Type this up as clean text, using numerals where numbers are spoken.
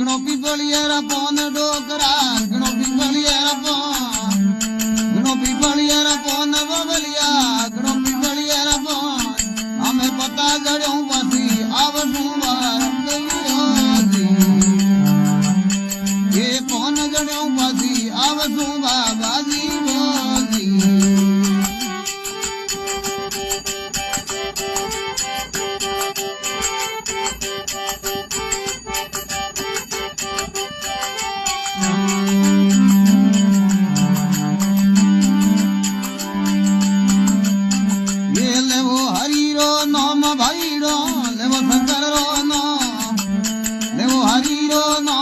ઘણો પીપળિયા પોન ડોકરા ઘણો પીપળિયા પોન બબલિયા ઘણો પીપળિયા પોન અમે પતા જડ્યો પછી આવશું વાર એ પોન જડ્યો પછી આવશું બાબાજી બોજી ભાઈડો લેવો શંકર રો નો લેવો હરીરો નો